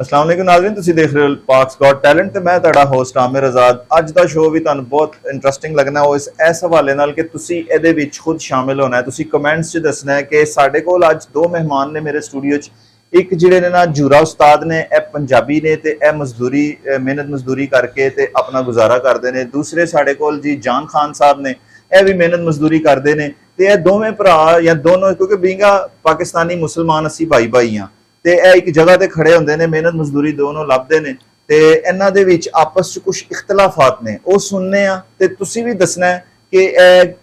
अस्सलाम वालेकुम नाज़रीन, तुसी देख रहे हो पाक्स गॉट टैलेंट ते मैं तुहाडा होस्ट आमिर आजाद। अज दा शो भी तुहानू बहुत इंटरेस्टिंग लगना है इस हवाले नाल कि तुसी इहदे विच खुद शामिल होना है। तुसी कमेंट्स च दसना है कि साडे कोल अज दो मेहमान ने मेरे स्टूडियो च, एक जिहड़े ने ना जूरा उस्ताद ने, ए पंजाबी ने ते ए मजदूरी मेहनत मजदूरी करके ते अपना गुजारा करदे ने। दूसरे साडे कोल जी जान खान साहब ने, ए भी मेहनत मजदूरी करदे ने ते ए दोवें भरा या दोनों, क्योंकि बींगा पाकिस्तानी मुसलमान असी भाई भाई हां ते एक जगह ते खड़े होंदे ने, मेहनत मजदूरी दोनों लभदे ने ते इन्हां दे विच आपस च कुछ इख्तलाफात ने, वो सुनने आ ते तुसी भी दसना है कि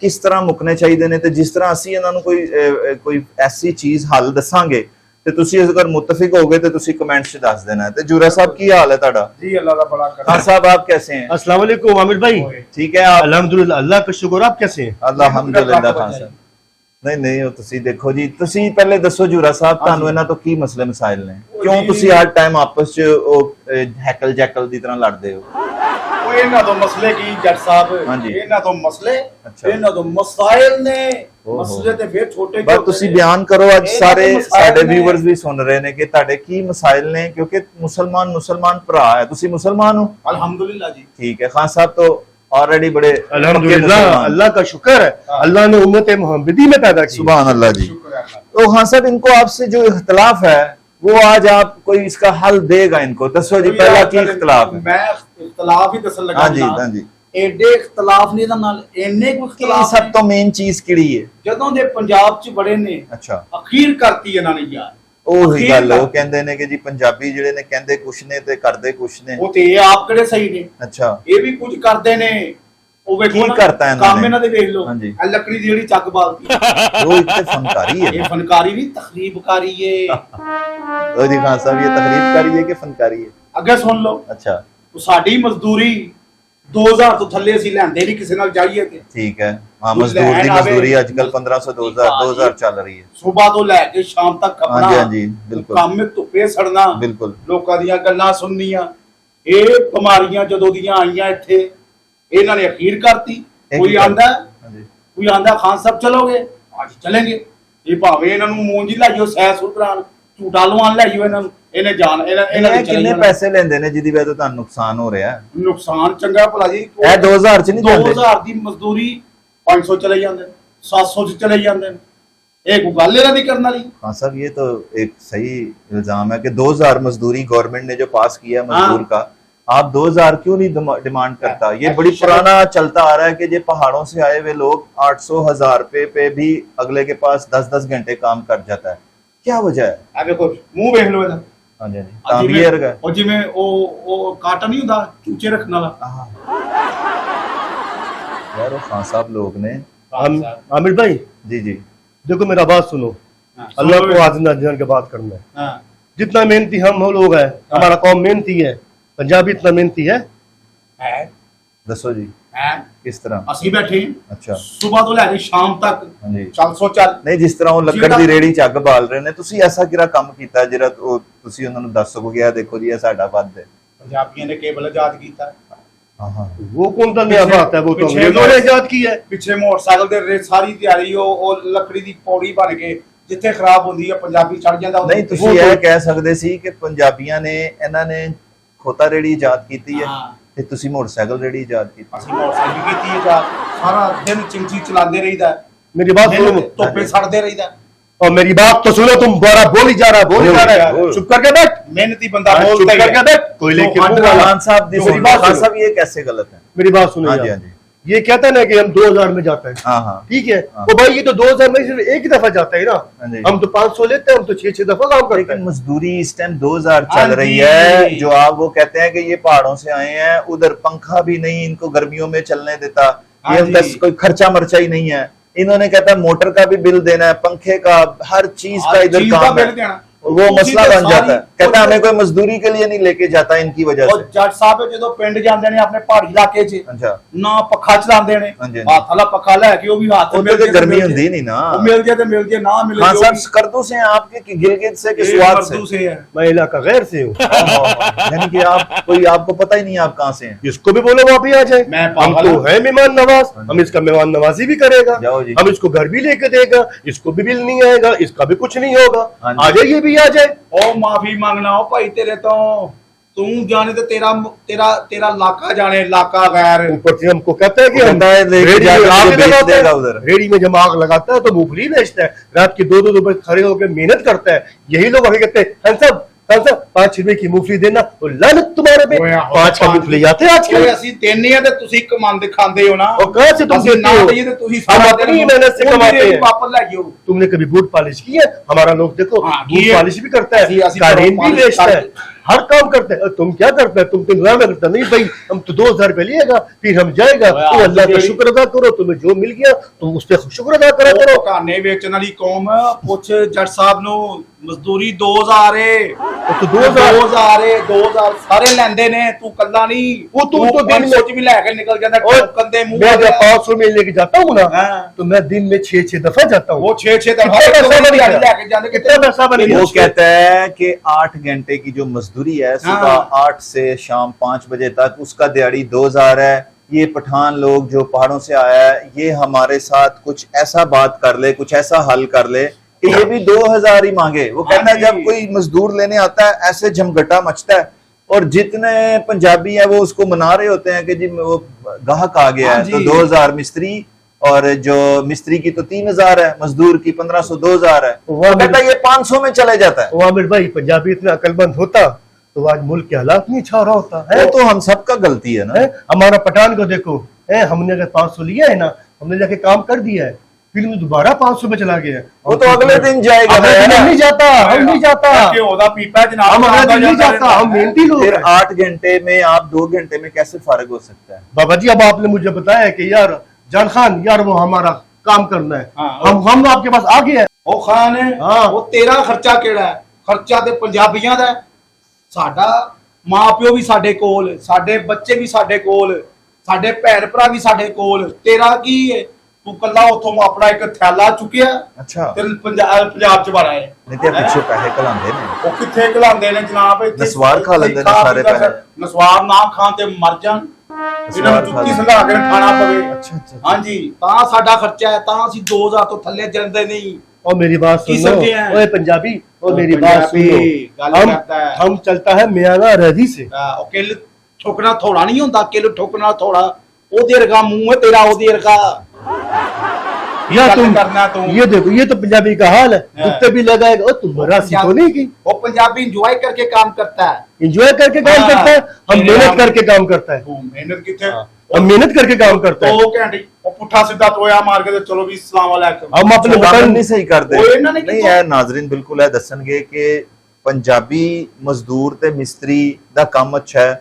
किस तरह मुकने चाहिए ने। ते जिस तरह असी इन्हां नूं कोई ऐसी चीज हल दसांगे ते तुसी अगर मुत्तफिक होगे तो तुसी कमेंट्स च दस देना है। ते जूरा साहब की हाल है तुहाडा? जी अल्लाह का बड़ा करम। खान साहब आप कैसे हैं? अस्सलाम वालेकुम आमिर भाई। ठीक है आप? अल्हम्दुलिल्लाह, अल्लाह का शुक्र। आप कैसे हैं? अल्हम्दुलिल्लाह खान साहब। नहीं हो तुसी देखो जी, तुसी पहले दसो जूरा साहब, ਤੁਹਾਨੂੰ ਇਹਨਾਂ ਤੋਂ ਕੀ ਮਸਲੇ ਮਸਾਇਲ ਨੇ? ਕਿਉਂ ਤੁਸੀਂ ਹਰ ਟਾਈਮ ਆਪਸ ਚ ਉਹ ਹੈਕਲ ਜੈਕਲ ਦੀ ਤਰ੍ਹਾਂ ਲੜਦੇ ਹੋ? ਉਹ ਇਹਨਾਂ ਤੋਂ ਮਸਲੇ ਕੀ ਜੱਟ ਸਾਹਿਬ, ਇਹਨਾਂ ਤੋਂ ਮਸਲੇ, ਇਹਨਾਂ ਤੋਂ ਮਸਾਇਲ ਨੇ। ਮਸਲੇ ਤੇ ਫਿਰ ਛੋਟੇ ਬਸ ਤੁਸੀਂ ਬਿਆਨ ਕਰੋ। ਅੱਜ ਸਾਰੇ ਸਾਡੇ ਵਿਊਅਰਸ ਵੀ ਸੁਣ ਰਹੇ ਨੇ ਕਿ ਤੁਹਾਡੇ ਕੀ ਮਸਾਇਲ ਨੇ, ਕਿਉਂਕਿ ਮੁਸਲਮਾਨ ਭਰਾ ਹੈ। ਤੁਸੀਂ ਮੁਸਲਮਾਨ ਹੋ? अल्हम्दुलिल्लाह जी। ठीक है। खान साहब तो ऑलरेडी बड़े अल्हम्दुलिल्लाह, अल्लाह का शुक्र है, अल्लाह ने उम्मत मोहम्मदी में पैदा की। सुभान अल्लाह जी। तो खान साहब, इनको आपसे जो इख्तलाफ है वो आज आप कोई इसका हल देगा इनको? दसो जी, पहला की इख्तलाफ है? मैं इख्तलाफ ही दसन लगा। हां जी। एडे इख्तलाफ ने दा नाल इन्ने को इख्तलाफ सब तो मेन चीज किहड़ी है? ਜਦੋਂ ਦੇ ਪੰਜਾਬ ਚ ਬੜੇ ਨੇ, अच्छा ਅਖੀਰ ਕਰਤੀ ਇਹਨਾਂ ਨੇ ਯਾਰ। ਉਹੀ ਗੱਲ ਉਹ ਕਹਿੰਦੇ ਨੇ ਕਿ ਜੀ ਪੰਜਾਬੀ ਜਿਹੜੇ ਨੇ ਕਹਿੰਦੇ ਕੁਛ ਨੇ ਤੇ ਕਰਦੇ ਕੁਛ ਨੇ। ਉਹ ਤੇ ਇਹ ਆਪ ਕਿਹੜੇ ਸਹੀ ਨੇ? ਅੱਛਾ, ਇਹ ਵੀ ਕੁਝ ਕਰਦੇ ਨੇ। ਉਹ ਵੇਖੋ ਕੀ ਕਰਤਾ ਇਹਨਾਂ ਨੇ? ਕੰਮ ਇਹਨਾਂ ਦੇ ਵੇਖ ਲਓ। ਹਾਂਜੀ। ਇਹ ਲੱਕੜੀ ਦੀ ਜਿਹੜੀ ਚੱਕ ਬਾਲਦੀ ਉਹ ਇੱਥੇ ਫਨਕਾਰੀ ਹੈ। ਇਹ ਫਨਕਾਰੀ ਨਹੀਂ, ਤਖਰੀਬਕਾਰੀ ਏ। ਉਹ ਜੀ ਖਾਨ ਸਾਹਿਬ, ਇਹ ਤਖਰੀਬਕਾਰੀ ਹੈ ਕਿ ਫਨਕਾਰੀ ਹੈ? ਅੱਗੇ ਸੁਣ ਲਓ। ਅੱਛਾ, ਸਾਡੀ ਮਜ਼ਦੂਰੀ 2000 ਤੋਂ ਥੱਲੇ ਅਸੀਂ ਲੈਂਦੇ ਨਹੀਂ ਕਿਸੇ ਨਾਲ ਜਾਈਏ ਤੇ। ਠੀਕ ਹੈ। ਹਾਂ, ਮਜ਼ਦੂਰ ਦੀ ਮਜ਼ਦੂਰੀ ਅੱਜ ਕੱਲ 1500 2000 ਚੱਲ ਰਹੀ ਹੈ। ਸਵੇਰ ਤੋਂ ਲੈ ਕੇ ਸ਼ਾਮ ਤੱਕ ਖਪਣਾ। ਹਾਂਜੀ ਬਿਲकुल। ਕੰਮ ਵਿੱਚ ਧੁੱਪੇ ਸੜਨਾ, ਬਿਲकुल। ਲੋਕਾਂ ਦੀਆਂ ਗੱਲਾਂ ਸੁਣਨੀਆਂ। ਇਹ ਬਿਮਾਰੀਆਂ ਜਦੋਂ ਦੀਆਂ ਆਈਆਂ ਇੱਥੇ, ਇਹਨਾਂ ਨੇ ਅਖੀਰ ਕਰਤੀ। ਕੋਈ ਆਂਦਾ ਖਾਨ ਸਾਹਿਬ ਚਲੋਗੇ? ਅੱਜ ਚलेंगे। ਇਹ ਭਾਵੇਂ ਇਹਨਾਂ ਨੂੰ ਮੂੰਜੀ ਲਾਈਓ, ਸੈਰ ਸੁਤਰਾਨ ਝੂਟਾ ਲਵਾਨ ਲਾਈਓ ਇਹਨਾਂ ਨੂੰ, ਇਹਨੇ ਜਾਨ ਇਹਨਾਂ ਦੇ ਕਿੰਨੇ ਪੈਸੇ ਲੈਂਦੇ ਨੇ ਜਿਹਦੀ ਵਜ੍ਹਾ ਤੋਂ ਤੁਹਾਨੂੰ ਨੁਕਸਾਨ ਹੋ ਰਿਹਾ ਹੈ? ਨੁਕਸਾਨ ਚੰਗਾ ਭਲਾ ਜੀ। ਇਹ 2000 ਚ ਨਹੀਂ ਜਾਂਦੇ? 2000 ਦੀ ਮਜ਼ਦੂਰੀ 500 ਚਲੇ ਜਾਂਦੇ ਨੇ, 700 ਚ ਚਲੇ ਜਾਂਦੇ ਨੇ। ਇਹ ਕੋਈ ਗੱਲ ਇਹਨਾਂ ਦੀ ਕਰਨ वाली? हाँ साहब, ये तो एक सही इल्जाम है कि 2000 मजदूरी गवर्नमेंट ने जो पास किया मजदूर का, आप 2000 क्यों नहीं डिमांड करता? ये बड़ी पुराना चलता आ रहा है कि ये पहाड़ों से आए हुए लोग 800 1000 रुपए पे भी अगले के पास 10-10 घंटे काम कर जाता है। क्या वजह है? ਆ ਵੇਖੋ ਮੂੰਹ ਵੇਖ ਲਓ ਇਹਦਾ। हाँ जी, तांबियर का ਉਹ ਜਿਵੇਂ ਉਹ ਕਾਟਾ ਨਹੀਂ ਹੁੰਦਾ ਚੂਚੇ ਰੱਖਣ ਵਾਲਾ। यार वो खान साहब लोग ने। आमिर भाई जी देखो, मेरा बात सुनो। अल्लाह को आज़िंदा जान के बात करना है। जितना मेहनती हम लोग हैं, हमारा कौम मेहनती है, पंजाबी इतना मेहनती है। दसो जी किस तरह? ਅਸੀਂ ਬੈਠੇ ਹਾਂ अच्छा, ਸਵੇਰ ਤੋਂ ਲੈ ਕੇ ਸ਼ਾਮ ਤੱਕ। ਹਾਂਜੀ। ਚੱਲ ਸੋ ਚੱਲ। ਨਹੀਂ, ਜਿਸ ਤਰ੍ਹਾਂ ਉਹ ਲੱਕੜ ਦੀ ਰੇੜੀ ਚ ਅੱਗ ਬਾਲ ਰਹੇ ਨੇ, ਤੁਸੀਂ ਐਸਾ ਕਿਹੜਾ ਕੰਮ ਕੀਤਾ ਜਿਹੜਾ ਤੁਸੀਂ ਉਹਨਾਂ ਨੂੰ ਦੱਸ ਸਕੋਗੇ ਆ ਦੇਖੋ ਜੀ ਇਹ ਸਾਡਾ ਵੱਧ ਹੈ? ਪੰਜਾਬੀਆਂ ਨੇ ਕੇਵਲ ਆਜ਼ਾਦ ਕੀਤਾ। हाँ, वो कौन सा नया बात है? वो तो अंग्रेजों ने आजाद की है। ਪਿੱਛੇ ਮੋਟਰਸਾਈਕਲ ਦੇ ਸਾਰੀ ਤਿਆਰੀ ਉਹ ਲੱਕੜੀ ਦੀ ਪੌੜੀ ਬਣ ਕੇ ਜਿੱਥੇ ਖਰਾਬ ਹੁੰਦੀ ਹੈ ਪੰਜਾਬੀ ਚੜ ਜਾਂਦਾ। ਨਹੀਂ, ਤੁਸੀਂ ਇਹ ਕਹਿ ਸਕਦੇ ਸੀ ਕਿ ਪੰਜਾਬੀਆਂ ਨੇ, ਇਹਨਾਂ ਨੇ ਖੋਤਾ ਰੇੜੀ ਇਜਾਦ ਕੀਤੀ ਹੈ ਤੇ ਤੁਸੀਂ ਮੋਟਰਸਾਈਕਲ ਰੇੜੀ ਇਜਾਦ ਕੀਤੀ। ਅਸੀਂ ਮੋਟਰਸਾਈਕਲ ਕੀਤੀ ਹੈ ਜਾਂ ਸਾਰਾ ਦਿਨ ਚਿੰਚੀ ਚਲਾਉਂਦੇ ਰਹੀਦਾ। मेरी बात सुनो, ਧੁੱਪੇ ਸੜਦੇ ਰਹੀਦਾ। और मेरी बात तो सुनो, तुम बारा बोल ही जा रहा है। चुप करके बैठ। ਮਿਹਨਤੀ ਬੰਦਾ चुप ਬੋਲਦਾ ही करके है। बैठ। कोई लेके मुंह वाला। खान साहब ये कैसे गलत है? मेरी बात सुनो। हाँ जी। ये कहता है ना कि हम 2000 में जाते हैं। हाँ। ठीक है। वो भाई ये तो 2000 में सिर्फ एक ही दफा जाता है ना। हम तो 500 लेते हैं, हम तो 6-6 दफा काम करते हैं। लेकिन मजदूरी इस टाइम 2000 चल रही है। जो आप वो कहते हैं कि ये पहाड़ों से आए हैं, उधर पंखा भी नहीं इनको गर्मियों में चलने देता, ये उनका कोई खर्चा मर्चा ही नहीं है। इन्होंने कहता है मोटर का भी बिल देना है, पंखे का, हर चीज का इधर काम है। वो मसला बन जाता है। कहता है हमें कोई मजदूरी के लिए नहीं लेके जाता इनकी वजह से। जट साहब ਜਦੋਂ ਪਿੰਡ ਜਾਂਦੇ ਨੇ ਆਪਣੇ ਪਹਾੜੀ ਇਲਾਕੇ 'ਚ, अच्छा, ਨਾ ਪੱਖਾ ਚਲਾਉਂਦੇ ਨੇ, ਹੱਥ ਵਾਲਾ ਪੱਖਾ ਲੈ ਕੇ ਉਹ ਵੀ ਹੱਥ में तो गर्मी होती नहीं ना। ਉਹ ਮਿਲ ਜੇ ਤੇ ਮਿਲ ਜੇ, ਨਾ ਮਿਲੇ। हाँ साहब, करदू से हैं आपके कि गिलगित से कि स्वाद से? है। मैं इलाका गैर से हूँ। यानी कि आप कोई, आपको पता ही नहीं आप कहाँ से हैं। इसको भी बोलो वहाँ भी आ जाए। हम तो है मेहमान नवाज, हम इसका मेहमान नवाजी भी करेगा। जाओ जी। हम इसको घर भी लेके देगा, इसको भी बिल नहीं आएगा, इसका भी कुछ नहीं होगा। आ जाइए भी भी आ जाए। ओ माफी मांगना ओ भाई तेरे तो, तू जाने तो तेरा तेरा तेरा लाका जाने, लाका गैर। ऊपर से हमको कहता है कि हम कहता है लेके रेहड़ी जाके में आग बेच लगाता देगा है, उधर। रेहड़ी में जब आग लगाता है तो मूंगफली बेचता है, रात के 2-2 बजे खड़े होकर मेहनत करता है। यही लोग आगे कहते हैं हंसब 5 रुपए की मूंगफली देना, वो लानत तुम्हारे पे। 5 का मूंगफली आते हैं आज ਓਏ के। ਅਸੀਂ ਦੇਨੇ ਆ ਤੇ ਤੁਸੀਂ ਕਮਾਉਂਦੇ ਖਾਂਦੇ ਹੋ ਨਾ। और कहाँ से तुम ਅਸੀਂ देते ਨਾ हो? ਦਈਏ ਤੇ ਤੁਸੀਂ हम ਸਾਰਾ अपनी ਦਿਨ मेहनत से ਉਹਦੀ कमाते ਰੇਹੜੀ हैं। ਵਾਪਸ ਲੈ ਜਿਓ। तुमने कभी बूट पॉलिश की है? हमारा लोग देखो हाँ, बूट किए। पॉलिश भी करता है, ऐसी कालीन भी पॉलिश बेचता है, करते। हर काम करते हैं। और तुम क्या करते हैं? तुम तो इंतजार में करते नहीं भाई, हम तो 2000 रुपये लिएगा फिर हम जाएगा। ओए, तो आप अल्लाह का तो शुक्र अदा करो, तुम्हें जो मिल गया तुम उस पर शुक्र अदा करा करो। ਘਾਨੇ ਵੇਚਣ ਵਾਲੀ ਕੌਮ ਪੁੱਛ ਜੱਟ ਸਾਹਿਬ ਨੂੰ, ਮਜ਼ਦੂਰੀ 2000 ਏ। तो 2000 2000 ਸਾਰੇ ਲੈਂਦੇ ਨੇ, ਤੂੰ ਕੱਲਾ ਨਹੀਂ। ਉਹ ਤੂੰ तो दिन में- 500 ਚ ਵੀ ਲੈ ਕੇ ਨਿਕਲ ਜਾਂਦਾ और ਟੋਕਨ ਦੇ ਮੂੰਹ मैं वाला। जब 500 में लेके जाता हूँ ना हाँ। तो मैं दिन में 6-6 दफा जाता हूँ। ਉਹ 6 ਦਫਾ कितना पैसा बन गया? ਲੈ ਕੇ ਜਾਂਦੇ कितना पैसा बन गया? वो कहता है कि 8 घंटे की जो मजदूरी है सुबह हाँ। 8 से शाम 5 बजे तक, उसका दिहाड़ी 2000 है। ये पठान लोग जो पहाड़ों से आया है, ये हमारे साथ कुछ ऐसा बात कर ले, कुछ ऐसा हल कर ले कि ये भी 2000 ही मांगे। वो कहता है हाँ जब जी। कोई मजदूर लेने आता है ऐसे झमघटा मचता है, और जितने पंजाबी है वो उसको मना रहे होते हैं कि जी वो गाहक आ गया हाँ है। तो जी। 2000 मिस्त्री, और जो मिस्त्री की तो 3000 है, मजदूर की 1500 2000 है। वाह, वो कहता है ये 500 में चले जाता है। वो आमिर भाई पंजाबी इतना अकलमंद होता तो आज मुल्क के हालात नहीं अच्छा रहा होता है। वो तो हम सबका गलती है ना। है? हमारा पठान को देखो है, हमने अगर 500 लिया है ना, हमने जाके काम कर दिया है, फिर में दोबारा 500 में चला गया। वो तो अगले दिन जाएगा। अगले दिन हम नहीं जाता, हम नहीं जाता, ਘਿਓ ਦਾ ਪੀਪਾ ਜਨਾਬ, हम अगले दिन नहीं ਜਾਂਦਾ जाता, हम मेहनती लोग फिर हैं। 8 घंटे में आप 2 घंटे में कैसे फारिग हो सकता है? बाबा जी अब आपने मुझे बताया कि यार जान खान यार वो हमारा काम करना है, हाँ, हम आपके पास आ गए हैं। ਉਹ ਖਾਨ ਹਾਂ। ਉਹ ਤੇਰਾ ਖਰਚਾ ਕਿਹੜਾ ਹੈ? ਖਰਚਾ ਤੇ ਪੰਜਾਬੀਆਂ ਦਾ ਹੈ। ਸਾਡਾ ਮਾਪਿਓ ਵੀ ਸਾਡੇ ਕੋਲ, ਸਾਡੇ ਬੱਚੇ ਵੀ ਸਾਡੇ ਕੋਲ, ਸਾਡੇ ਭੈਣ ਭਰਾ ਵੀ ਸਾਡੇ ਕੋਲ। ਤੇਰਾ ਕੀ ਹੈ? ਤੂੰ ਕੱਲਾ ਉਥੋਂ ਆਪਣਾ ਇੱਕ ਥੈਲਾ ਚੁੱਕਿਆ अच्छा ਤੇ ਪੰਜਾਬ ਚ ਵੜ ਆਏ। नहीं तो पीछे पैसे कलांदे ने। ਉਹ ਕਿੱਥੇ ਘਲਾਉਂਦੇ ਨੇ ਜਨਾਬ? ਇੱਥੇ ਨਸਵਾਰ ਖਾ ਲੈਂਦੇ ਨੇ ਸਾਰੇ ਪੈਸੇ। ਨਸਵਾਰ ਨਾ ਖਾਣ ਤੇ ਮਰ ਜਾਣ, ਇਹਨਾਂ ਨੂੰ ਖਾ ਜੁੱਤੀ ਲੈਂਦੇ। ਸੰਘਾ ਕੇ ਖਾਣਾ ਪਵੇ। अच्छा अच्छा। ਹਾਂਜੀ, ਤਾਂ ਸਾਡਾ ਖਰਚਾ ਹੈ, ਤਾਂ ਅਸੀਂ 2000 ਤੋਂ ਥੱਲੇ ਜਾਂਦੇ ਨਹੀਂ। और मेरी बात की सुनो, समझे हैं? ओए पंजाबी, और ओ मेरी बात पंजाबी, सुनो, गल करता है। हम चलता है मियाना रजी से। ਉਹ ਕਿੱਲ ਠੋਕਣਾ ਥੋੜਾ ਨਹੀਂ ਹੁੰਦਾ, ਕਿੱਲ ਠੋਕਣਾ ਥੋੜਾ। ਉਹਦੇ ਵਰਗਾ ਮੂੰਹ ਹੈ ਤੇਰਾ, ਉਹਦੇ ਵਰਗਾ। या गल तुम करना तुम। ये देखो, ये तो पंजाबी का हाल है, हाँ। कुत्ते भी लगाएगा। और तुम राशि तो नहीं की, ਉਹ ਪੰਜਾਬੀ ਇੰਜੋय ਕਰਕੇ काम करता है। एंजॉय करके काम हाँ। करता है, हम मेरे मेहनत हम- करके काम करता है, ਤੂੰ ਮਿਹਨਤ ਕਿੱਥੇ? हम मेहनत करके काम करता है। 2 ਘੰਟੇ ਉਹ ਪੁੱਠਾ ਸਿੱਧਾ ਟੋਇਆ ਮਾਰ ਕੇ ਤੇ ਚਲੋ ਵੀ ਸਲਾਮ ਅਲੈਕੁਮ। हम अपने काम वतन नहीं सही करते। ਉਹ ਇਹਨਾਂ ਨੇ नहीं ਕਿੱਥੋਂ- है नाजरीन, बिल्कुल है दसणगे कि पंजाबी मजदूर ते मिस्त्री दा काम अच्छा है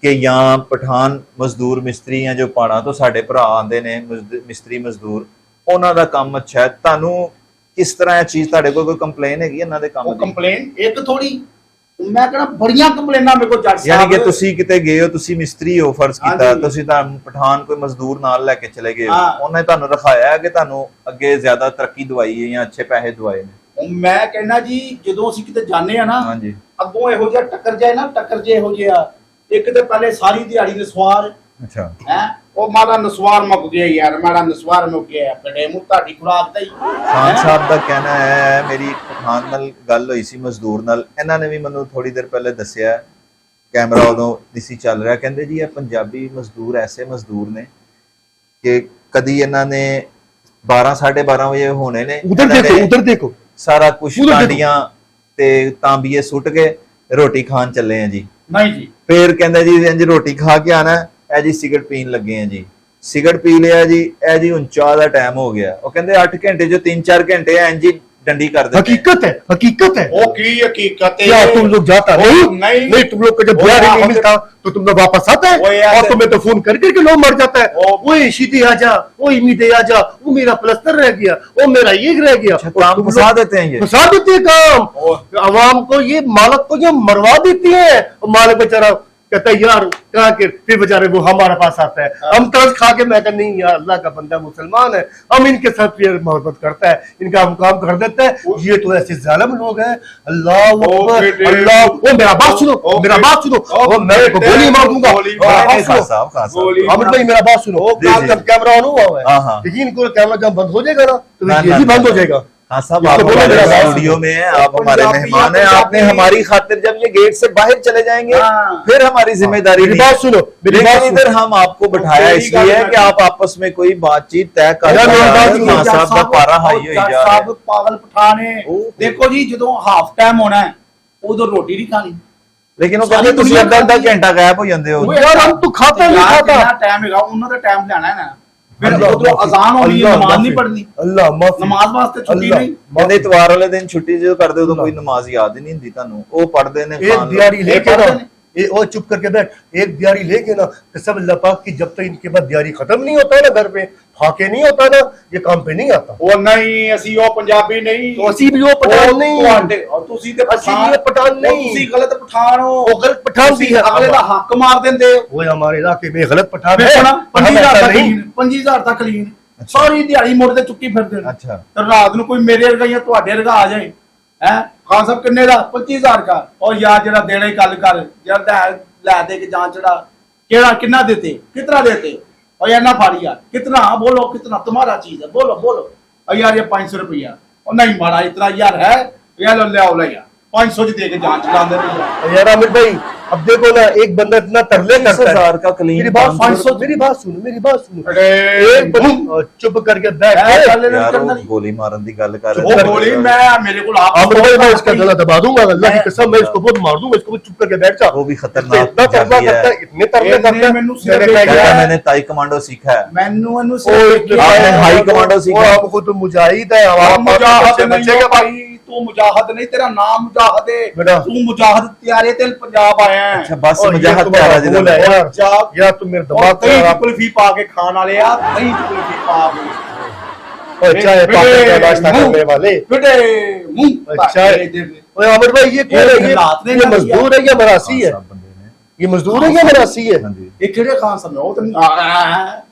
कि या पठान मजदूर मिस्त्री हैं जो पहाड़ां तो साडे भरा आंदे ने मिस्त्री मजदूर, ਉਹਨਾਂ ਦਾ ਕੰਮ ਅੱਛਾ ਹੈ। ਤੁਹਾਨੂੰ ਕਿਸ ਤਰ੍ਹਾਂ ਇਹ ਚੀਜ਼, ਤੁਹਾਡੇ ਕੋਲ ਕੋਈ ਕੰਪਲੇਨ ਹੈਗੀ ਇਹਨਾਂ ਦੇ ਕੰਮ ਉਹ ਦੀ? ਕੰਪਲੇਨ ਇੱਕ ਥੋੜੀ, ਮੈਂ ਕਹਿੰਦਾ ਬੜੀਆਂ ਕੰਪਲੇਨਾਂ ਮੇਰੇ ਕੋਲ ਜੱਜ ਯਾਨੀ ਕਿ ਸਾਹਿਬ। ਤੁਸੀਂ ਕਿਤੇ ਗਏ ਹੋ, ਤੁਸੀਂ ਮਿਸਤਰੀ ਹੋ ਫਰਜ਼ ਕੀਤਾ, ਹਾਂਜੀ। ਤੁਸੀਂ ਤੁਹਾਨੂੰ ਪਠਾਨ ਕੋਈ ਮਜ਼ਦੂਰ ਨਾਲ ਲੈ ਕੇ ਚਲੇ ਗਏ ਹੋ, ਹਾਂ। ਉਹਨੇ ਤੁਹਾਨੂੰ ਰਖਾਇਆ ਹੈ ਕਿ ਤੁਹਾਨੂੰ ਅੱਗੇ ਜ਼ਿਆਦਾ ਤਰੱਕੀ ਦਵਾਈ ਹੈ ਜਾਂ ਅੱਛੇ ਪੈਸੇ ਦਵਾਏ ਨੇ? ਮੈਂ ਕਹਿੰਦਾ ਜੀ ਜਦੋਂ ਅਸੀਂ ਕਿਤੇ ਜਾਂਦੇ ਆ ਨਾ, ਹਾਂਜੀ ਅੱਗੋਂ ਇਹੋ ਜਿਹਾ ਟੱਕਰ ਜਾਏ ਨਾ, ਟੱਕਰ ਜੇ ਇਹੋ ਜਿਹਾ, ਇੱਕ ਤੇ ਪਹਿਲੇ ਸਾਰੀ ਦਿਹਾੜੀ ਨਸਵਾਰ ਅੱਛਾ। ਹੈ, ਉਹ ਮਾੜਾ ਨਸਵਾਰ ਮੁੱਕ ਗਿਆ ਯਾਰ, ਮਾੜਾ ਨਸਵਾਰ ਮੁੱਕ ਗਿਆ, ਪੜੇ ਮੂੰਹ ਤੁਹਾਡੀ ਖੁਰਾਕ ਦਾ ਹੀ। ਖਾਨ ਸਾਹਿਬ ਦਾ ਕਹਿਣਾ ਹੈ, ਮੇਰੀ ਪਠਾਨ ਨਾਲ ਗੱਲ ਹੋਈ ਸੀ ਮਜ਼ਦੂਰ ਨਾਲ, ਇਹਨਾਂ ਨੇ ਵੀ ਮੈਨੂੰ ਥੋੜੀ ਦੇਰ ਪਹਿਲੇ ਦੱਸਿਆ, ਕੈਮਰਾ ਉਦੋਂ ਨਹੀਂ ਚੱਲ ਰਿਹਾ, ਕਹਿੰਦੇ ਜੀ ਇਹ ਪੰਜਾਬੀ ਮਜ਼ਦੂਰ ਐਸੇ ਮਜ਼ਦੂਰ ਨੇ ਕਿ ਕਦੀ ਇਹਨਾਂ ਨੇ 12 12:30 ਵਜੇ ਹੋਣੇ ਨੇ, उधर देखो ਸਾਰਾ ਕੁਝ ਉਧਰ ਦੇਖੋ। ਟਾਂਡੀਆਂ ਤੇ ਤਾਂਬੀਏ ਸੁੱਟ ਕੇ ਰੋਟੀ ਖਾਣ ਚੱਲੇ ਆ ਜੀ। ਨਹੀਂ ਜੀ, ਫੇਰ ਕਹਿੰਦਾ ਜੀ ਇੰਜ ਰੋਟੀ ਖਾ ਕੇ ਆਣਾ, ਇਹ ਜੀ ਸਿਗਰਟ ਪੀਣ ਲੱਗੇ ਆ ਜੀ, ਸਿਗਰਟ ਪੀ ਲਿਆ ਜੀ, ਇਹ ਜੀ ਹੁਣ ਚਾਹ ਦਾ ਟਾਈਮ ਹੋ ਗਿਆ। ਉਹ ਕਹਿੰਦੇ 8 ਘੰਟੇ ਜੋ 3-4 ਘੰਟੇ ਇੰਜ ਹੀ डंडी कर देते हैं। हकीकत है, हकीकत है। वो की हकीकत है। क्या तुम लोग जाता नहीं? नहीं तुम लोग को जब बिहार नहीं मिलता तो तुम लोग वापस आता वो है, यार और तुम्हें तो फोन कर करके लोग मर जाता है। वो शीधी आ जा, वो इमीदे आ जा, वो मेरा प्लस्तर रह गया, वो मेरा ये रह गया। अच्छा, काम फंसा देते हैं ये, फंसा देते हैं काम। आवाम को ये मालक को ये मरवा देती है। मालक बेचारा कहता है यार कहाँ के, फिर बेचारे वो हमारे पास आता है, हम कर्ज खा के, मैं कहता नहीं यार अल्लाह का बंदा मुसलमान है, हम इनके साथ फिर मोहब्बत करता है, इनका हम काम कर देता है। ये तो ऐसे जालिम लोग हैं। अल्लाह अल्लाह, वो मेरा बात सुनो, मेरा बात सुनो, वो मैं गोली मार दूंगा। अमित भाई मेरा बात सुनो, जब कैमरा ऑन हुआ है, हाँ, हाँ। लेकिन इनको कैमरा जब बंद हो जाएगा ना तो ना, ये ना, भी बंद ना, हो जाएगा। हाँ साहब, इसको आप बोलो हमारे मेरा बात स्टूडियो में हैं, आप हमारे पंजाबी मेहमान हैं, पंजाबी। आपने हमारी खातिर जब ये गेट से बाहर चले जाएंगे हाँ। फिर हमारी जिम्मेदारी मेरी नहीं बात है। सुनो, मेरी बात लेकिन सुनो। इधर हम आपको बिठाया मेरी इसलिए है गल कि आप आपस में कोई बातचीत तय कर यार, मेरी बात पाओ। सुनो। हाँ साहब का पारा हाई होई जा रहा है। ਸਾਹਿਬ ਪਾਗਲ ਪਠਾਣੇ ओह। ਦੇਖੋ ਜੀ ਜਦੋਂ ਹਾਫ ਟਾਈਮ ਹੋਣਾ ਹੈ ਉਦੋਂ ਰੋਟੀ ਨਹੀਂ ਖਾਣੀ लेकिन वो सारी कहते ਤੁਸੀਂ दुनिया ਅੱਧਾ ਅੱਧਾ खाती है। ਘੰਟਾ ਗਾਇਬ ਹੋ ਜਾਂਦੇ ਹੋ। यार, हम तो खाते नहीं खाता। ਕਿੰਨਾ ਟਾਈਮ ਹੈਗਾ ਉਹਨਾਂ ਦਾ ਟਾਈਮ ਲੈਣਾ ਹੈ ਨਾ ਫਿਰ अल्लाह ਉਧਰੋਂ माफी, ਅਜ਼ਾਨ ਹੋਣੀ ਹੈ अल्लाह ਨਮਾਜ਼ माफी, ਨਹੀਂ ਪੜਨੀ अल्लाह माफी, ਨਮਾਜ਼ ਵਾਸਤੇ ਛੁੱਟੀ अल्लाह ਨਹੀਂ ਕਹਿੰਦੇ ਇਤਵਾਰ ਵਾਲੇ ਦਿਨ ਛੁੱਟੀ ਜਦੋਂ ਕਰਦੇ ਉਦੋਂ ਕੋਈ ਨਮਾਜ਼ ਯਾਦ ਹੀ ਨਹੀਂ ਹੁੰਦੀ ਤੁਹਾਨੂੰ, ਉਹ ਪੜ੍ਹਦੇ ने एक खान दिहाड़ी ये लेके ना, पढ़ते नहीं। और चुप करके बैठ, एक दिहाड़ी लेके ना कसम अल्लाह पाक की, जब तक इनके बाद दिहाड़ी खत्म नहीं होता ना घर पे, फाके नहीं होता ना, ये काम पे नहीं आता। ਉਹ ਨਹੀਂ ਅਸੀਂ ਉਹ ਪੰਜਾਬੀ ਨਹੀਂ तो असी भी वो पठान ਉਹ नहीं, ਤੁਹਾਡੇ ਔਰ ਤੁਸੀਂ ਤੇ ਅਸੀਂ ਵੀ ਇਹ ਪਠਾਨ ਉਹ नहीं। ਤੁਸੀਂ ਗਲਤ ਪਠਾਨ ਹੋ वो गलत पठान भी है। ਅਗਲੇ ਦਾ ਹੱਕ ਮਾਰ ਦਿੰਦੇ ਹੋ वो हमारे इलाके में गलत पठान है, ਵੇਖਣਾ हम 50,000 ऐसा ਤੱਕ नहीं। ਕਲੀਨ 50,000 ਤੱਕ ਕਲੀਨ ਸਾਰੀ ਦਿਹਾੜੀ ਮੁੜ ਤੇ ਚੁੱਕੀ ਫਿਰਦੇ ਨੇ ਅੱਛਾ। ਤੇ ਰਾਤ ਨੂੰ ਕੋਈ ਮੇਰੇ ਵਰਗਾ ਜਾਂ ਤੁਹਾਡੇ ਵਰਗਾ ਆ ਜਾਏ ਹੈ ਖਾਨ ਸਾਹਿਬ ਕਿੰਨੇ ਦਾ 25,000 ਦਾ ਔਰ ਯਾਰ ਜਿਹੜਾ ਦੇਣੇ ਗੱਲ ਕਰ ਯਾਰ ਲੈ ਦੇ ਕੇ ਜਾਂ ਚੜਾ ਕਿਹੜਾ ਕਿੰਨਾ देते कितना देते और यार ना फाड़ी यार कितना बोलो कितना तुम्हारा चीज है बोलो बोलो और यार ये 500 रुपया और नहीं मारा इतना यार है यार ले आओ ले यार 500 दे के जान चला दे यार आमिर भाई, अब देखो ना, एक बंदा इतना तरले करता 30,000 है। का क्लीन मेरी बात 500 सुनो, मेरी बात सुनो, मेरी बात सुनो। अरे एक बंदा चुप करके बैठ है, के, चल। यार वो गोली मारन की गल कर वो बोली मैं मेरे को आप आमिर भाई मैं इसका गला दबा दूंगा, अल्लाह की कसम, मैं इसको बहुत मार दूंगा, इसको चुप करके बैठ जा। वो भी इतना खतरनाक तरला पंजाबी करता है। है, इतने तरले करता है। मैंने सिर्फ मैंने कहा एक- कहता यार, मैंने ताई कमांडो सीखा है। मैनू एनु ओ, आपने हाई कमांडो सीखा। वो हमको तो मुजाहिद है, हमारा मुजाहिद बच्चे नहीं बच्चे हो का भाई तू मुजाहिद नहीं तेरा नाम मुजाहिद है बेटा। तू मुजाहिद तैयारी तेल पंजाब आया है अच्छा बस और ये मुजाहिद तुम्हारा प्यारा बोल है जिधर यार, पंजाब यार तुम मेरे और दिमाग दही का की कुल्फी पा के खान वाले यार दही की कुल्फी पा के और चाय पापड़ का नाश्ता करने वाले। बेटे मुंह अच्छा है। ओए आमिर भाई, ये कौन है? हालात ने ये ना मजदूर है या मरासी है? साहब बंदे ने। ये मजदूर है या मरासी है? हाँ जी। ये केड़े खान साहब ने वो तो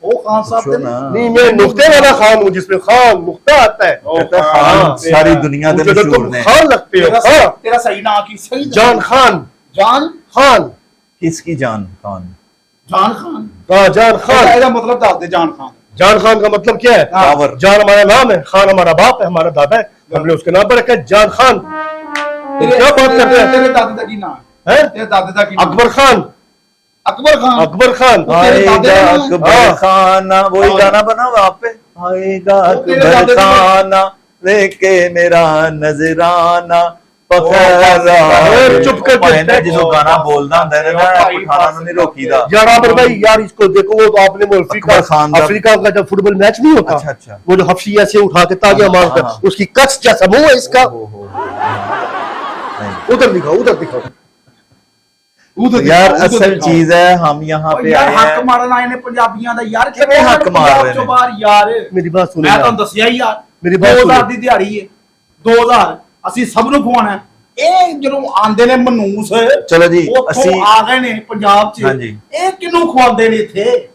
वो खान साहब पूछो थे ना। नहीं, मैं नुक्ते वाला खान हूँ, जिसमें खान नुक्ता आता है। कहता है खान सारी दुनिया के मुझे तो मशहूर तुम ने। खान लगते हो। हाँ, तेरा सही नाम की सही जान खान, जान खान, किसकी जान खान? जान खान हाँ जान खान। ਇਹਦਾ ਮਤਲਬ ਦੱਸ ਦੇ ਜਾਨ ਖਾਨ जान खान का मतलब क्या है? पावर। जान हमारा नाम है, खान हमारा बाप है, हमारा दादा है, हमने उसके नाम पर रखा है जान खान। तेरे क्या बात करते हैं? तेरे दादे का की नाम हैं? तेरे दादे का की नाम अकबर खान, अकबर खान अकबर खान। वो तेरे दादे आएगा का नाम है? अकबर हाँ। खाना, वही हाँ। गाना बना वहाँ पे, आएगा वो तेरे अकबर दादे का- खाना लेके मेरा नजराना और चुप करके जो गाना बोलना ਹੁੰਦਾ है ना पठाना ਨੂੰ नहीं रोकीदा। यार आमिर भाई, यार इसको देखो, वो तो आपने वो अकबर खान का- अफ्रीका का जब फुटबॉल मैच नहीं होता, अच्छा, अच्छा। वो जो हफ्सी ऐसे उठा के तालियां हाँ, मारता हाँ। है, उसकी कच जैसा मुंह है इसका। हो। नहीं। उधर दिखाओ, उधर दिखाओ। यार असल चीज है हम यहाँ पे यार आए हक हैं। ਮਾਰਨ ਆਏ ਨੇ ਪੰਜਾਬੀਆਂ ਦਾ ਯਾਰ ਕਿਵੇਂ ਹੱਕ ਮਾਰ ਰਹੇ ਨੇ? ਚੋਂ ਬਾਹਰ ਯਾਰ मेरी बात सुनो ਮੈਂ यार। ਤੁਹਾਨੂੰ ਦੱਸਿਆ ਹੀ ਯਾਰ ਮੇਰੀ ਬਾਤ 2000 ਸੁਣੋ। ਦੀ ਦਿਹਾੜੀ ਹੈ 2000 ਅਸੀਂ ਸਭ ਨੂੰ ਖਵਾਉਣਾ ਹੈ। ਇਹ ਜਦੋਂ ਆਂਦੇ ਨੇ ਮਨੂਸ ਚਲੋ ਜੀ, ਉੱਥੋਂ ਅਸੀਂ- ਆ ਗਏ ਨੇ ਪੰਜਾਬ 'ਚ ਹਾਂਜੀ। ਇਹ ਕਿਹਨੂੰ ਖਵਾਉਂਦੇ ਨੇ ਇੱਥੇ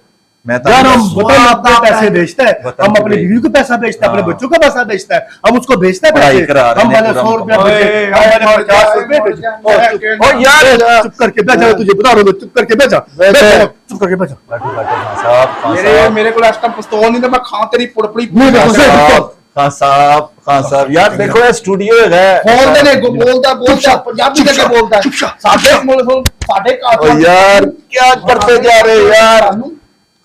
मैं यार हम तो वतन अपने पैसे बेचता है, वतन हम की अपने बेच- बीवी को पैसा बेचता है, अपने हाँ। बच्चों का पैसा बेचता है, हम उसको बेचते हैं पढ़ाई पैसे। करा रहे हम हैं मैंने पूरा 100 रुपया मुकम्मल। बेचे, हम मैंने 50 रुपए बेचे। और यार चुप करके बैठ जा, तुझे बता रहा हूँ, चुप करके बैठ जा, बैठ जा। बैठ जा, चुप करके बैठ जा। बैठो बैठो खान साहब, खान ਮੇਰੇ साहब, ਮੇਰੇ ਕੋਲ ਇਸ ਟਾਈਮ ਪਿਸਤੌਲ ਨਹੀਂ ਤੇ ਮੈਂ ਖਾਂ ਤੇਰੀ ਪੁੜਪੜੀ नहीं, खान नहीं, साहब, खान साहब यार देखो ये स्टूडियो है। ਬੋਲਦੇ ਨੇ ਬੋਲਦਾ ਪੰਜਾਬੀ ਚੁੱਪ ਕਰਕੇ ਸ਼ਾ, ਬੋਲਦਾ ਚੁੱਪ ਸ਼ਾ। ਸਾਡੇ ਮੁਲਕ ਸਾਡੇ ओ यार क्या करते जा रहे हो यार?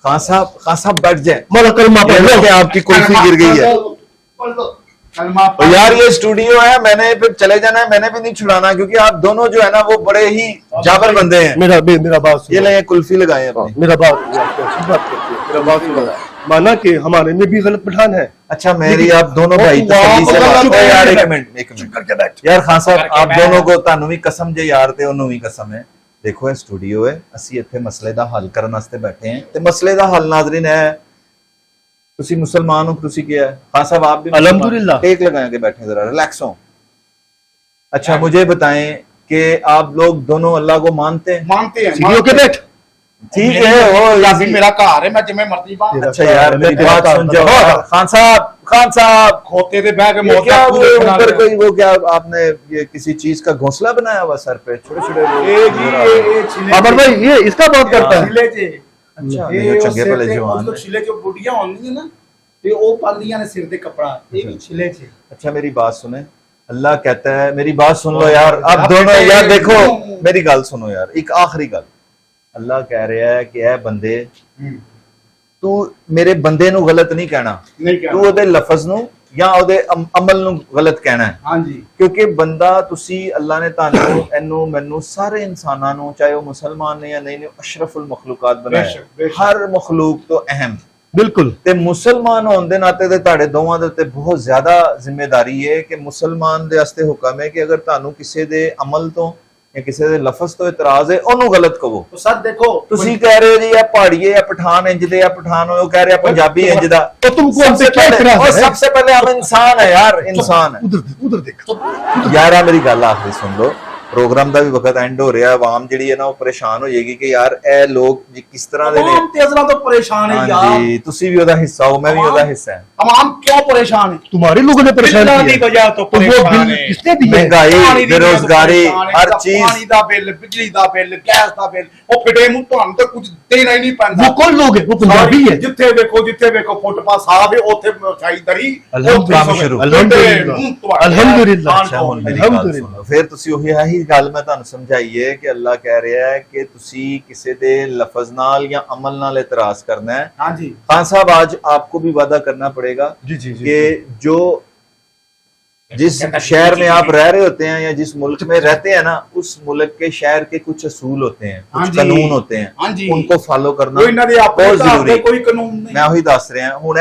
खान साहब बैठ जाए। माला कलमा ये पढ़ लो। देखिए आपकी कुल्फी गिर गई है। कलमा तो यार ये स्टूडियो है, मैंने फिर चले जाना है, मैंने भी नहीं छुड़ाना क्योंकि आप दोनों जो है ना वो बड़े ही जाबर बंदे हैं। मेरा बात ये सुनो। ले कुल्फी लगाए अपनी। मेरा बात कैसी बात करती है? मेरा बात सुनो। माना कि हमारे में भी गलत पठान है। अच्छा मेरी आप दोनों भाई वो तसल्ली से आप बात चुप करो यार, करके एक मिनट चुप करके बैठ। यार खान साहब करके आप बैठ। दोनों को ਤੁਹਾਨੂੰ ਵੀ ਕਸਮ ਜੇ ਯਾਰ ਤੇ ਉਹਨੂੰ ਵੀ ਕਸਮ ਹੈ। ਦੇਖੋ ਇਹ ਸਟੂਡੀਓ ਹੈ, ਅਸੀਂ ਇੱਥੇ ਮਸਲੇ ਦਾ ਹੱਲ ਕਰਨ ਵਾਸਤੇ ਬੈਠੇ ਹਾਂ ਤੇ ਮਸਲੇ ਦਾ ਹੱਲ ਨਾਜ਼ਰੀਨ है ਤੁਸੀਂ मुसलमान हो, ਤੁਸੀਂ क्या है खान साहब आप भी अल्हम्दुलिल्लाह। टेक लगा के बैठे जरा रिलैक्स हो। अच्छा मुझे बताएं कि आप लोग दोनों अल्लाह को मानते हैं? मानते हैं सीढ़ियों के बैठ। ठीक है वो ਪੰਜਾਬੀ ਮੇਰਾ ਘਰ ਹੈ ਮੈਂ ਜਿਵੇਂ ਮਰਜ਼ੀ ਬਾਤ अच्छा यार मेरी तेरा बात काम सुन बताओ। जाओ। खान साहब ਖੋਤੇ ਤੇ ਬਹਿ ਕੇ ये ਮੌਤ क्या ਦਾ वो ਪੂਰੇ ऊपर कोई वो क्या आपने ये किसी चीज का घोंसला बनाया हुआ सर पे छोटे छोटे ਇਹ ਜੀ ਇਹ ਛਿਲੇ अमर भाई ये इसका बात करता है। ਛਿਲੇ ਚ अच्छा ਇਹ ये ਉਹ चंगे ਸਿਰ भले ਤੇ जवान ਉਸ ਛਿਲੇ ਚ ਬੁੱਢੀਆਂ ਹੁੰਦੀਆਂ ਨਾ ਤੇ ਉਹ ਪਾਉਂਦੀਆਂ ਨੇ ਸਿਰ ਤੇ ਕੱਪੜਾ, ਇਹ ਵੀ ਛਿਲੇ 'ਚ। अच्छा मेरी बात सुने, अल्लाह कहता है, मेरी बात सुन लो यार, आप दोनों यार देखो मेरी गल सुनो यार, एक आखिरी गल। अल्लाह कह रहा है कि ऐ बंदे तू मेरे बंदे नू गलत नहीं कहना, नहीं कहना। तू ओदे लफज नू या ओदे अमल नू गलत कहना है। हाँ जी, क्योंकि बंदा तुसी अल्लाह ने तानू एनू मैनू सारे इंसानां नू, चाहे वो मुसलमान ने या नहीं ने, अशरफुल मखलूकात बनाया बेशक, बेशक। हर मखलूक तो अहम बिल्कुल ਤੇ ਮੁਸਲਮਾਨ ਹੋਣ ਦੇ ਨਾਤੇ ਤੇ ਤੁਹਾਡੇ ਦੋਵਾਂ ਦੇ ਉੱਤੇ ਬਹੁਤ ਜ਼ਿਆਦਾ ਜ਼ਿੰਮੇਵਾਰੀ ਹੈ ਕਿ ਮੁਸਲਮਾਨ ਦੇ ਵਾਸਤੇ ਹੁਕਮ ਹੈ ਕਿ ਅਗਰ ਤੁਹਾਨੂੰ ਕਿਸੇ ਦੇ ਅਮਲ ਤੋਂ ਜਾਂ ਕਿਸੇ ਦੇ ਲਫ਼ਜ਼ ਤੋਂ ਇਤਰਾਜ਼ ਹੈ ਉਹਨੂੰ ਗਲਤ ਕਹੋ। तो सर देखो, ਤੁਸੀਂ ਕਹਿ ਰਹੇ ਹੋ ਜੀ ਇਹ ਪਹਾੜੀਏ या पठान इंज दे या पठान हो, वो कह रहे हैं पंजाबी इंज दा। तो तुमको हमसे क्या इतराज है? सबसे पहले हम इंसान है यार, इंसान है उधर देख यार। मेरी गल आखिरी सुन लो, प्रोग्राम ਦਾ ਵੀ ਵਕਤ ਐਂਡ ਹੋ ਰਿਹਾ, ਆਵਾਮ ਜਿਹੜੀ ਹੈ ਨਾ ਉਹ ਪਰੇਸ਼ਾਨ ਹੋ ਜਾਏਗੀ ਕਿ ਯਾਰ ਇਹ ਲੋਕ ਜੀ ਕਿਸ ਤਰ੍ਹਾਂ ਦੇ ਨੇ। तमाम तेजरा तो परेशान है यार। ਹਾਂਜੀ ਤੁਸੀਂ ਵੀ ਉਹਦਾ ਹਿੱਸਾ ਹੋ, ਮੈਂ ਵੀ ਉਹਦਾ ਹਿੱਸਾ ਹਾਂ। तमाम क्यों परेशान है? तुम्हारे लोगों ने परेशान बिल्लां दी किया वजह तो तो वो परेशान बिल है। किसने दिया है? महंगाई, पानी दी बेरोजगारी, वजह तो हर परेशान है। चीज। पानी दा बिल, बिजली दा बिल, गैस दा बिल, वो फिटे मुंह ਤੁਹਾਨੂੰ ਤਾਂ ਕੁਝ ਦੇਣਾ ਹੀ ਨਹੀਂ ਪੈਂਦਾ। वो कौन लोग है? वो पंजाबी है। ਜਿੱਥੇ ਵੇਖੋ ਫੁੱਟਪਾਥ ਸਾਫ ਹੈ, ਉੱਥੇ ਮਠਾਈ ਦਰੀ, ਕੰਮ ਸ਼ੁਰੂ। अल्हम्दुलिल्लाह ਅੱਛਾ ਹੁਣ ਮੇਰੀ ਗੱਲ ਸੁਣ ਲਓ, ਫਿਰ ਤੁਸੀਂ ਉਹੀ ਆਹੀ ਗੱਲ ਮੈਂ ਤੁਹਾਨੂੰ ਸਮਝਾਈ ਹੈ ਕਿ ਅੱਲਾਹ ਕਹਿ ਰਿਹਾ ਹੈ ਕਿ ਤੁਸੀਂ ਕਿਸੇ ਦੇ ਲਫ਼ਜ਼ ਨਾਲ ਜਾਂ ਅਮਲ ਨਾਲ ਇਤਰਾਜ਼ ਕਰਨਾ ਹੈ। हाँ जी, खान साहब आज आपको भी वादा करना पड़ेगा जी जी जी कि जो जिस शहर में आप रह रहे होते हैं या जिस मुल्क में रहते हैं ना, उस मुल्क के शहर के कुछ असूल होते हैं, हाँ कुछ जी, कानून होते हैं, हाँ जी। उनको फॉलो करना कोई ना दे अपने बहुत घਰ जरूरी ਦੇ ਕੋਈ ਕਾਨੂੰਨ ਨਹੀਂ। मैं वही दस रहा हूं। हुण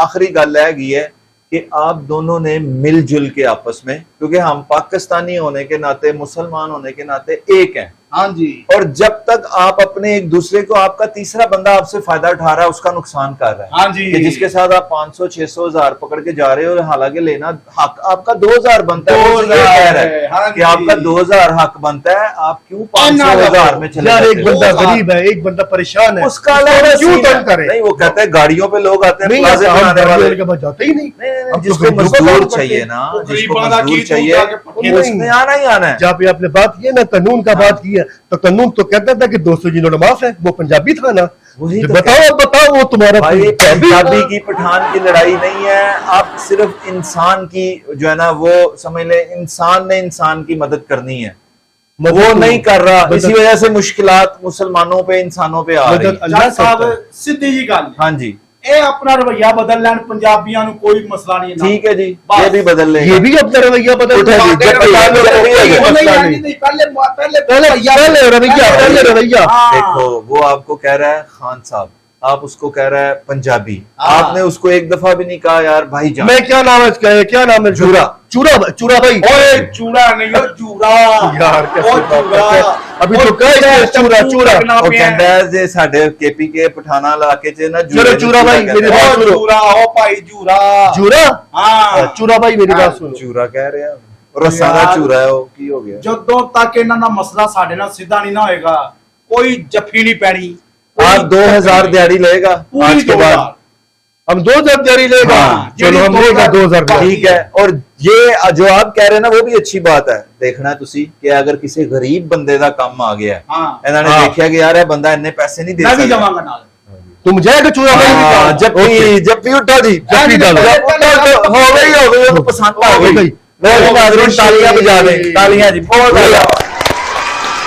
आखिरी गल हैगी है कि आप दोनों ने मिलजुल के आपस में, क्योंकि हम पाकिस्तानी होने के नाते, मुसलमान होने के नाते एक हैं, हाँ जी, और जब तक आप अपने एक दूसरे को, आपका तीसरा बंदा आपसे फायदा उठा रहा है, उसका नुकसान कर रहा है। हाँ जी। कि जिसके साथ आप 500 600 हजार पकड़ के जा रहे हो, और हालांकि लेना हक आपका 2000 बनता है, वो ये कह रहा है हाँ कि जी। आपका 2000 हक बनता है, आप क्यों 500 हजार में चले यार जाते एक हो? बंदा गरीब है, एक बंदा परेशान है, उसका अलग क्यों सीन है। तंग करे? नहीं, वो कहते हैं गाड़ियों पे लोग आते हैं, नहीं प्लाजे हम बनाने वाले। गाड़ियों के पास जाते ही नहीं। नहीं, हम तो जिसको गरीबों का मजदूर काम चाहिए करते ना, वो जिसको गरीबां दा मजदूर की चाहिए, दूध जाके पट्टे उसने आना ही आना है। जहाँ पे आपने बात की है ना, कानून का बात की है, तो कानून तो कहता था कि 200 जिन्होंने माफ है, वो पंजाबी था ना। वही जो तो बताओ वो तुम्हारा भाई पंजाबी पंजाबी था। की पठान की लड़ाई नहीं है, आप सिर्फ इंसान की जो है ना, वो समझ ले, इंसान ने इंसान की मदद करनी है, वो नहीं कर रहा। इसी वजह से मुश्किलात मुसलमानों पे, इंसानों पे आ रही मदद है। अल्लाह जज साहब सिद्धी जी गल, हाँ जी, ਇਹ ਆਪਣਾ ਰਵਈਆ ਬਦਲ ਲੈਣ, ਪੰਜਾਬੀਆਂ ਨੂੰ ਕੋਈ ਮਸਲਾ ਨਹੀਂ ਨਾ। ठीक है जी, बस। ये भी बदल ये लेगा। भी अपना रवैया बदल उठा जी, जब पठान में रवैया है। वो नहीं, मसला नहीं, नहीं। नहीं, पहले पहले रवैया हाँ। देखो वो आपको कह रहा है खान साहब, आप उसको कह रहा है पंजाबी, हाँ। आपने उसको एक दफा भी नहीं कहा यार भाईजान। मैं क्या नाम है इसका, ये क्या नाम है? चूरा। चूरा भाई। ओए चूड़ा नहीं हो, चूड़ा यार कैसे ओ बात चूड़ा। करते हैं? अभी तो कह रहे हैं चूरा ਉਹ ਕਹਿੰਦਾ ਹੈ ਜੇ ਸਾਡੇ ਕੇਪੀ ਕੇ ਪਠਾਨਾ ਇਲਾਕੇ 'ਚ ਨਾ चलो चूरा भाई मेरी ਕਹਿੰਦੇ बात ओ सुनो। चूड़ा, ओ भाई चूड़ा। चूरा हाँ, चूरा भाई मेरी हाँ, बात सुनो। ਚੂਰਾ ਕਹਿ ਰਿਹਾ ਰਸਾ ਦਾ यार। ਚੂਰਾ ਹੈ ਉਹ, ਕੀ ਹੋ ਗਿਆ? ਜਦੋਂ ਤੱਕ ਇਹਨਾਂ ਦਾ ਮਸਲਾ ਸਾਡੇ ਨਾਲ ਸਿੱਧਾ ਨਹੀਂ ਨਾ ਹੋਏਗਾ, ਕੋਈ ਜੱਫੀ ਨਹੀਂ ਪੈਣੀ। आप 2000 दिहाड़ी लेगा आज के बाद? हम 2000 जारी लेगा। हाँ, चलो हम लेगा 2000 ठीक है। और ये जो आप कह रहे हैं ना, वो भी अच्छी बात है। देखना है तुसी कि अगर किसी गरीब बंदे का काम आ गया है, हाँ। इन्होंने हाँ। देखा कि यार ये बंदा इन्ने पैसे नहीं दे मैं भी सकता। जावांगा नाल। तुम जाएगा चूरा भाई? हाँ, जब भी उठा जी, जब भी डालो। जब उठा तो हो गई, वो तो पसंद आ गई। लोग नाज़रीन तालियां बजा दें, तालियां जी, बहुत आला,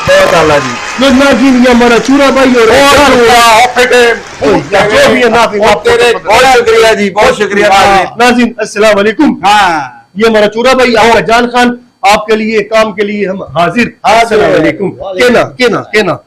बहुत आला जी। नाज़रीन ये हमारा चूरा भाई और जो भी है नाज़रीन, बहुत शुक्रिया जी, बहुत शुक्रिया नाज़रीन। नाज़रीन अस्सलाम वालेकुम। हाँ, ये हमारा चूरा भाई, आपका जान खान, आपके लिए काम के लिए हम हाजिर। अस्सलाम वालेकुम। केना केना केना